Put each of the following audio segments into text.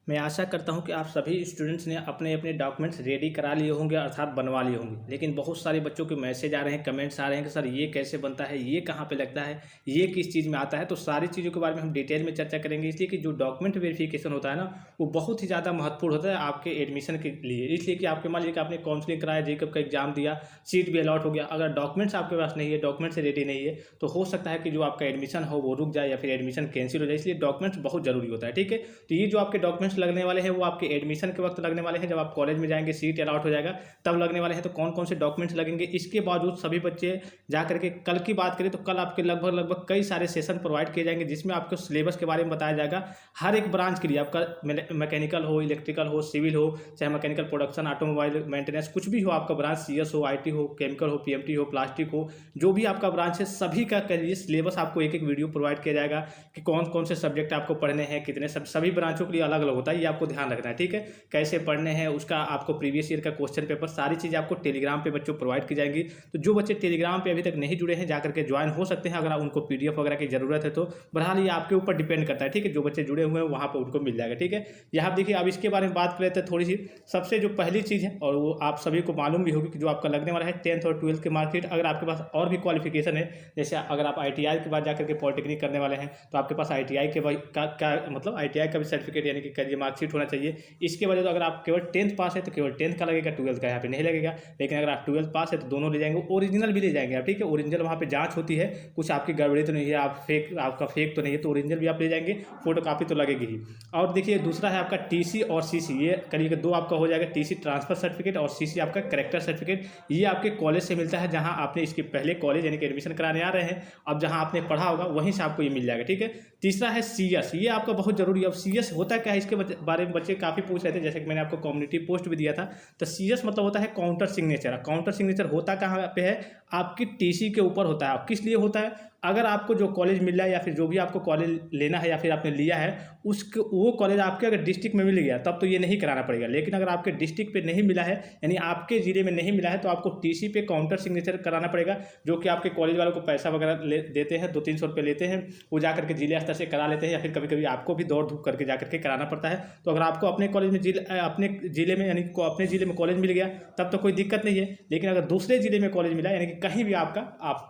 मैं आशा करता हूँ कि आप सभी स्टूडेंट्स ने अपने अपने डॉक्यूमेंट्स रेडी करा लिए होंगे अर्थात बनवा लिए होंगे। लेकिन बहुत सारे बच्चों के मैसेज आ रहे हैं, कमेंट्स आ रहे हैं कि सर ये कैसे बनता है, ये कहाँ पे लगता है, ये किस चीज़ में आता है। तो सारी चीज़ों के बारे में हम डिटेल में चर्चा करेंगे, इसलिए कि जो डॉक्यूमेंट वेरिफिकेशन होता है ना, वो बहुत ही ज़्यादा महत्वपूर्ण होता है आपके एडमिशन के लिए। इसलिए कि आपके मान लीजिए कि आपने काउंसलिंग कराया, जेकब का एग्जाम दिया, सीट भी अलॉट हो गया, अगर डॉक्यूमेंट्स आपके पास नहीं है, डॉक्यूमेंट्स रेडी नहीं है, तो हो सकता है कि जो आपका एडमिशन हो वो रुक जाए या फिर एडमिशन कैंसिल हो जाए। इसलिए डॉक्यूमेंट्स बहुत जरूरी होता है, ठीक है। तो ये जो आपके डॉक्यूमेंट्स लगने वाले हैं वो आपके एडमिशन के वक्त लगने वाले हैं, जब आप कॉलेज में जाएंगे, सीट अलॉट हो जाएगा तब लगने वाले हैं। तो कौन कौन से डॉक्यूमेंट्स लगेंगे, इसके बावजूद सभी बच्चे जा करके कल की बात करें तो कल आपके लगभग लगभग कई सारे सेशन प्रोवाइड किए जाएंगे, जिसमें आपको सिलेबस के बारे में बताया जाएगा। हर एक ब्रांच के लिए आपका मैकेनिकल हो, इलेक्ट्रिकल हो, सिविल हो, चाहे मैकेनिकल प्रोडक्शन, ऑटोमोबाइल मेंटेनेंस, कुछ भी हो आपका ब्रांच, CS हो, IT हो, केमिकल हो, PMT हो, प्लास्टिक हो, जो भी आपका ब्रांच है सभी का करिए सिलेबस आपको एक एक वीडियो प्रोवाइड किया जाएगा कि कौन कौन से सब्जेक्ट आपको पढ़ने हैं, कितने सभी ब्रांचों के लिए अलग अलग होता है, ये आपको ध्यान रखना है, ठीक है। कैसे पढ़ने हैं उसका आपको प्रीवियस ईयर का क्वेश्चन पेपर, सारी चीज़ आपको टेलीग्राम पे बच्चों प्रोवाइड की जाएंगी। तो जो बच्चे टेलीग्राम पे अभी तक नहीं जुड़े हैं जाकर के ज्वाइन हो सकते हैं, अगर उनको PDF वगैरह की जरूरत है तो। बहरहाल ये आपके ऊपर डिपेंड करता है, ठीक है। जो बच्चे जुड़े हुए हैं वहाँ पर उनको मिल जाएगा, ठीक है। यहाँ देखिए, अब इसके बारे में बात कर लेते हैं थोड़ी सी। सबसे जो पहली चीज़ है, और वो आप सभी को मालूम भी होगी, कि जो आपका लगने वाला है 10th और 12th के मार्कशीट। अगर आपके पास और भी क्वालिफिकेशन है, जैसे अगर आप ITI के बाद जाकर के पॉलिटेक्निक करने वाले हैं, तो आपके पास ITI के का मतलब ITI का भी सर्टिफिकेट यानी कि करिए मार्कशीट होना चाहिए। इसके वजह से अगर आप केवल 10th पास है तो केवल 10th का लगेगा, 12th का यहाँ पे नहीं लगेगा। लेकिन अगर आप 12th पास है तो दोनों ले जाएंगे, ओरिजिनल भी ले जाएंगे आप, ठीक है। ओरिजिनल वहाँ पे जांच होती है, कुछ आपकी गड़बड़ी तो नहीं है, आपका फेक तो नहीं है, तो ओरिजिनल भी आप ले जाएंगे, फोटो कापी तो लगेगी ही। और देखिए दूसरा है आपका TC और CC, ये करिए दो आपका हो जाएगा। TC ट्रांसफर सर्टिफिकेट और CC आपका करेक्टर सर्टिफिकेट। ये आपके कॉलेज से मिलता है, जहाँ आपने इसके पहले कॉलेज यानी कि एडमिशन कराने आ रहे हैं, अब जहाँ आपने पढ़ा होगा वहीं से आपको ये मिल जाएगा, ठीक है। तीसरा है CS, ये आपका बहुत जरूरी है। अब CS होता क्या है, इसके बारे में बच्चे काफ़ी पूछ रहे थे, जैसे कि मैंने आपको कम्युनिटी पोस्ट भी दिया था। तो CS मतलब होता है काउंटर सिग्नेचर। काउंटर सिग्नेचर होता कहाँ पे है, आपकी TC के ऊपर होता है। किस लिए होता है, अगर आपको जो कॉलेज मिल रहा है या फिर जो भी आपको कॉलेज लेना है या फिर आपने लिया है, उसके वो कॉलेज आपके अगर डिस्ट्रिक्ट में मिल गया तब तो ये नहीं कराना पड़ेगा। लेकिन अगर आपके डिस्ट्रिक्ट पे नहीं मिला है, यानी आपके ज़िले में नहीं मिला है, तो आपको TC पे काउंटर सिग्नेचर कराना पड़ेगा, जो कि आपके कॉलेज वालों को पैसा वगैरह देते हैं, 200-300 रुपये लेते हैं, वो जा करके जिले स्तर से करा लेते हैं, या फिर कभी कभी आपको भी दौड़ धूप करके जा करके कराना पड़ता है। तो अगर आपको अपने कॉलेज में अपने ज़िले में यानी अपने ज़िले में कॉलेज मिल गया तब तो कोई दिक्कत नहीं है। लेकिन अगर दूसरे ज़िले में कॉलेज मिला, यानी कि कहीं भी आपका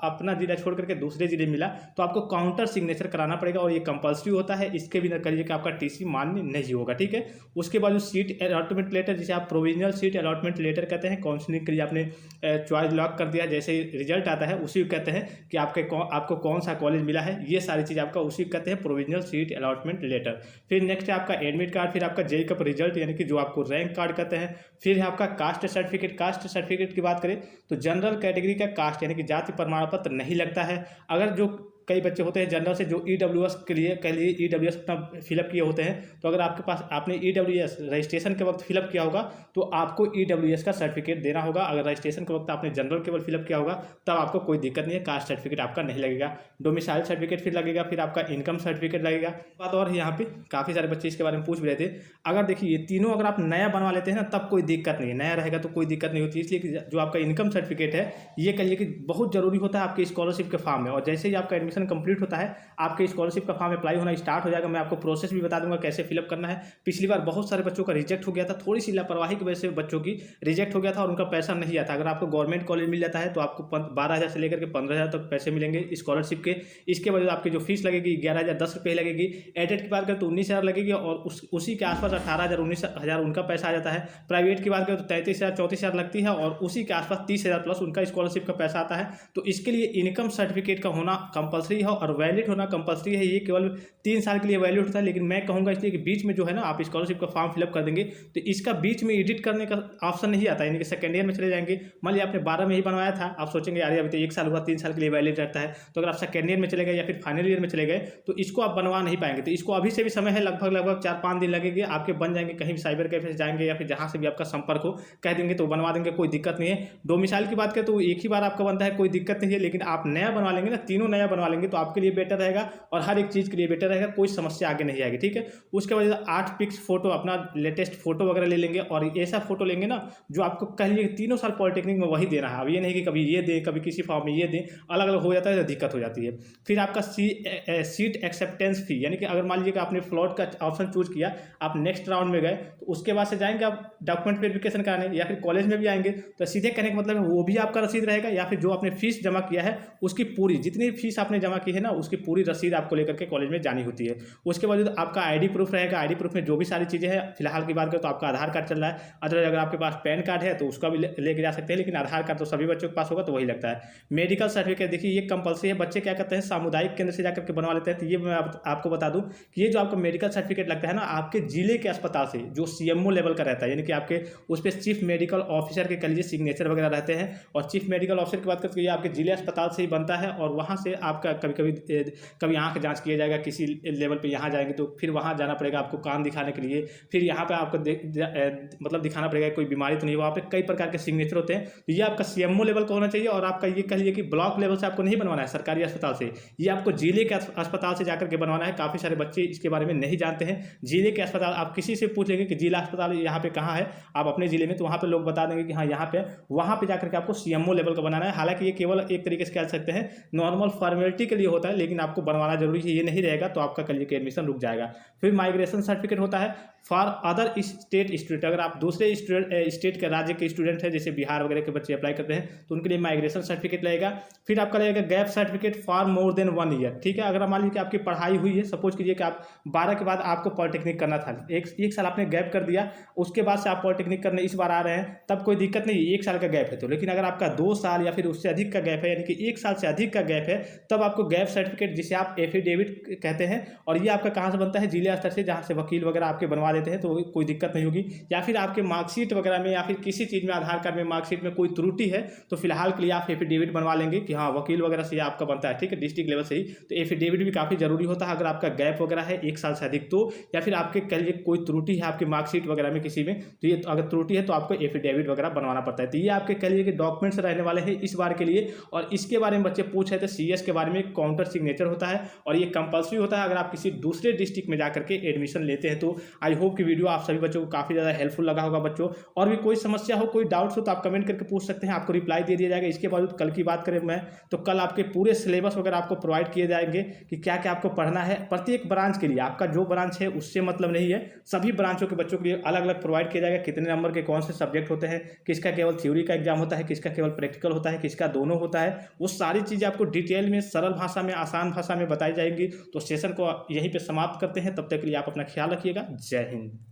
अपना ज़िला छोड़ करके दूसरे ज़िले मिला, तो आपको काउंटर सिग्नेचर कराना पड़ेगा, और ये कंपलसरी होता है। इसके बिना करिए कि आपका TC मान्य नहीं होगा, ठीक है। उसके बाद जो सीट अलॉटमेंट लेटर, जिसे आप प्रोविजनल सीट अलॉटमेंट लेटर कहते हैं, काउंसलिंग के लिए आपने चॉइस लॉक कर दिया, जैसे ही रिजल्ट आता है उसी को कहते हैं कि आपको कौन सा कॉलेज मिला है, ये सारी चीज़ आपका उसी को कहते हैं प्रोविजनल सीट अलॉटमेंट लेटर। फिर नेक्स्ट है आपका एडमिट कार्ड, फिर आपका JEE का रिजल्ट यानी कि जो आपको रैंक कार्ड कहते हैं। फिर है आपका कास्ट सर्टिफिकेट। कास्ट सर्टिफिकेट की बात करें तो जनरल कैटेगरी का कास्ट यानी कि जाति प्रमाण पत्र नहीं लगता है। अगर जो कई बच्चे होते हैं जनरल से जो EWS के लिए कह लीजिए EWS अपना फिलअप किए होते हैं, तो अगर आपके पास आपने EWS रजिस्ट्रेशन के वक्त फिलअप किया होगा तो आपको EWS का सर्टिफिकेट देना होगा। अगर रजिस्ट्रेशन के वक्त आपने जनरल केवल फिलअप किया होगा तब आपको कोई दिक्कत नहीं है, कास्ट सर्टिफिकेट आपका नहीं लगेगा। डोमिसाइल सर्टिफिकेट फिर लगेगा, फिर आपका इनकम सर्टिफिकेट लगेगा। बात और यहाँ पे काफ़ी सारे बच्चे इसके बारे में पूछ भी रहे थे। अगर देखिए ये तीनों अगर आप नया बनवा लेते हैं ना तब कोई दिक्कत नहीं है, नया रहेगा तो कोई दिक्कत नहीं होती। इसलिए कि जो आपका इनकम सर्टिफिकेट है ये कहिए कि बहुत जरूरी होता है आपके स्कॉलरशिप के फॉर्म में। और जैसे ही आपका एडमिशन कंप्लीट होता है, आपके स्कॉलरशिप का फॉर्म अप्लाई होना स्टार्ट हो जाएगा। मैं आपको प्रोसेस भी बता दूंगा कैसे फिलअप करना है। पिछली बार बहुत सारे बच्चों का रिजेक्ट हो गया था, थोड़ी सी लापरवाही की वजह से बच्चों की रिजेक्ट हो गया था और उनका पैसा नहीं आता। अगर आपको गवर्नमेंट कॉलेज मिल जाता है तो आपको 12,000 से लेकर के 15,000 तक पैसे मिलेंगे स्कॉलरशिप के। इसके वजह से आपकी जो फीस लगेगी 11,010 रुपये लगेगी। एडेड की बात करें तो 19,000 लगेगी, और उसी के आसपास 18,000 19,000 उनका पैसा आ जाता है। प्राइवेट की बात करें तो 33,000 34,000 लगती है, और उसी के आसपास 30,000 प्लस उनका स्कॉलरशिप का पैसा आता है। तो इसके लिए इनकम सर्टिफिकेट का होना कंपलसरी है और वैलिड होना कंपलसरी है। ये केवल 3 साल के लिए वैलिड होता है, लेकिन मैं कहूँगा इसलिए कि बीच में जो है ना आप स्कॉलरशिप का फॉर्म फिलअप कर देंगे तो इसका बीच में एडिट करने का ऑप्शन नहीं आता, यानी कि सेकेंड ईयर में चले जाएंगे। मान लिया आपने 12 में ही बनवाया था, आप सोचेंगे यार अभी तो 1 साल हुआ, 3 साल के लिए वैलिड रहता है। तो अगर आप सेकेंड ईयर में चले गए या फिर फाइनल ईयर में चले गए तो इसको आप बनवा नहीं पाएंगे। तो इसको अभी से भी समय है, लगभग 4-5 दिन लगेंगे, आपके बन जाएंगे। कहीं भी साइबर कैफे से जाएंगे या फिर जहाँ से भी आपका संपर्क हो कह देंगे तो बनवा देंगे, कोई दिक्कत नहीं है। डोमिसाइल की बात करें तो एक ही बार आपका बनता है, कोई दिक्कत नहीं है। लेकिन आप नया बनवा लेंगे ना, तीनों नया बनवा लेंगे तो आपके लिए बेटर रहेगा और हर एक चीज़ के लिए बेटर रहेगा, कोई समस्या आगे नहीं आएगी। ठीक है, उसके बाद 8 पिक्स फोटो अपना लेटेस्ट फोटो वगैरह ले लेंगे और ऐसा फोटो लेंगे ना जो आपको कहिए 3 साल पॉलिटेक्निक में वही देना है। अब ये नहीं कि कभी ये दें कभी किसी फॉर्म में ये दें, अलग अलग हो जाता है तो दिक्कत हो जाती है। फिर आपका सीट एक्सेप्टेंस फी, यानी कि अगर मान लीजिए कि आपने फ्लॉट का ऑप्शन चूज किया, आप नेक्स्ट राउंड में गए तो उसके बाद से जाएंगे आप डॉक्यूमेंट वेरिफिकेशन कराने या फिर कॉलेज में भी आएंगे तो सीधे कहने का मतलब है वो भी आपका रसीद रहेगा या फिर जो आपने फीस जमा किया है उसकी पूरी जितनी फीस आपने जमा की है ना उसकी पूरी रसीद आपको लेकर के कॉलेज में जानी होती है। उसके बाद आपका आईडी प्रूफ रहेगा, आईडी प्रूफ में जो भी सारी चीज़ें हैं, फिलहाल की बात करें तो आपका आधार कार्ड चल रहा है, अदरवाइज अगर आपके पास पैन कार्ड है तो उसका भी लेके जा सकते हैं, लेकिन आधार कार्ड तो सभी बच्चों के पास होगा तो वही लगता है। मेडिकल सर्टिफिकेट देखिए ये कंपलसरी है, बच्चे क्या करते हैं सामुदायिक केंद्र से जाकर के बनवा लेते हैं। तो ये मैं आपको बता दूं कि ये जो आपको मेडिकल सर्टिफिकेट लगता है ना आपके जिले के अस्पताल से जो सीएमओ लेवल का रहता है, यानी कि आपके उस पर चीफ मेडिकल ऑफिसर के कह लीजिए सिग्नेचर वगैरह रहते हैं और चीफ मेडिकल ऑफिसर की बात करते हैं ये आपके जिले अस्पताल से ही बनता है और वहाँ से आपका कभी आँख जाँच किया जाएगा किसी लेवल पर, यहाँ जाएंगे तो फिर वहाँ जाना पड़ेगा आपको कान दिखाने के लिए, फिर यहाँ पर आपको मतलब दिखाना पड़ेगा कोई बीमारी तो नहीं, वहाँ पे कई प्रकार के सिग्नेचर होते हैं। तो ये आपका सीएमओ लेवल का होना चाहिए और आपका ये कह लीजिए कि ब्लॉक लेवल से आपको नहीं बनवाना है सरकारी अस्पताल से, ये आपको जिले के अस्पताल से जाकर के बनवाना है। काफ़ी सारे बच्चे इसके बारे में नहीं जानते हैं। जिले के अस्पताल आप किसी से पूछ लेंगे कि जिला अस्पताल यहाँ पे कहाँ है आप अपने जिले में, तो वहाँ पे लोग बता देंगे कि हाँ यहाँ पे, वहाँ पे जाकर के आपको सीएमओ लेवल का बनाना है। हालांकि ये केवल एक तरीके से कह सकते हैं नॉर्मल फॉर्मेलिटी के लिए होता है, लेकिन आपको बनवाना जरूरी है, ये नहीं रहेगा तो आपका कल के एडमिशन रुक जाएगा। फिर माइग्रेशन सर्टिफिकेट होता है फॉर अदर स्टेट स्टूडेंट, अगर आप दूसरे स्टेट के राज्य के स्टूडेंट हैं जैसे बिहार वगैरह के बच्चे अप्लाई करते हैं तो उनके लिए माइग्रेशन सर्टिफिकेट लगेगा। फिर आपका लगेगा gap certificate for more than 1 year. ठीक है, अगर मान लीजिए कि आपकी पढ़ाई हुई है, सपोज कीजिए कि आप 12 के बाद आपको पॉलिटेक्निक करना था, एक साल आपने गैप कर दिया, उसके बाद से आप पॉलिटेक्निक करने इस बार आ रहे हैं तब कोई दिक्कत नहीं, 1 साल का गैप है तो। लेकिन अगर आपका 2 साल या फिर उससे अधिक का गैप है, यानी कि 1 साल से अधिक का गैप है, तब आपको गैप सर्टिफिकेट जिसे आप एफिडेविट कहते हैं, और ये आपका कहाँ से बनता है जिले स्तर से, जहाँ से वकील वगैरह आपके बनवा देते हैं तो कोई दिक्कत नहीं होगी। या फिर आपके मार्कशीट वगैरह में या फिर किसी चीज़ में आधार कार्ड में मार्कशीट में कोई त्रुटि है तो फिलहाल के लिए आप एफिडेविट बनवा लेंगे कि हाँ वकील वगैरह से आपका बनता है। ठीक है, डिस्ट्रिक्ट लेवल से ही, तो एफिडेविट भी काफ़ी जरूरी होता है अगर आपका गैप वगैरह है 1 साल से अधिक तो, या फिर आपके कह लीजिए कोई त्रुटि है आपकी मार्कशीट वगैरह में किसी में, तो ये अगर त्रुटि है तो आपको एफिडेविट वगैरह बनवाना पड़ता है। तो ये आपके कह लीजिए कि डॉक्यूमेंट्स रहने वाले हैं इस बार के लिए। और इसके बारे में बच्चे पूछ रहे थे सीएस के बारे में, काउंटर सिग्नेचर होता है और ये कंपल्सरी होता है अगर आप किसी दूसरे डिस्ट्रिक्ट में जाकर के एडमिशन लेते हैं। तो आई होप कि वीडियो आप सभी बच्चों को काफ़ी ज़्यादा हेल्पफुल लगा होगा बच्चों। और भी कोई समस्या हो कोई डाउट्स हो तो आप कमेंट करके पूछ सकते हैं, आपको रिप्लाई दे दिया जाएगा। इसके बाद कल की बात करें मैं तो कल आपके पूरे सिलेबस वगैरह आपको प्रोवाइड किए जाएंगे कि क्या क्या आपको पढ़ना है प्रत्येक ब्रांच के लिए। आपका जो ब्रांच है उससे मतलब नहीं है, सभी ब्रांचों के बच्चों के लिए अलग अलग प्रोवाइड किया जाएगा, कितने नंबर के कौन से सब्जेक्ट होते हैं, किसका केवल थ्योरी का एग्जाम होता है, किसका केवल प्रैक्टिकल होता है, किसका दोनों होता है, वो सारी चीज़ें आपको डिटेल में सरल भाषा में आसान भाषा में बताई जाएंगी। तो सेशन को यहीं पे समाप्त करते हैं, तब तक के लिए आप अपना ख्याल रखिएगा। जय हिंद।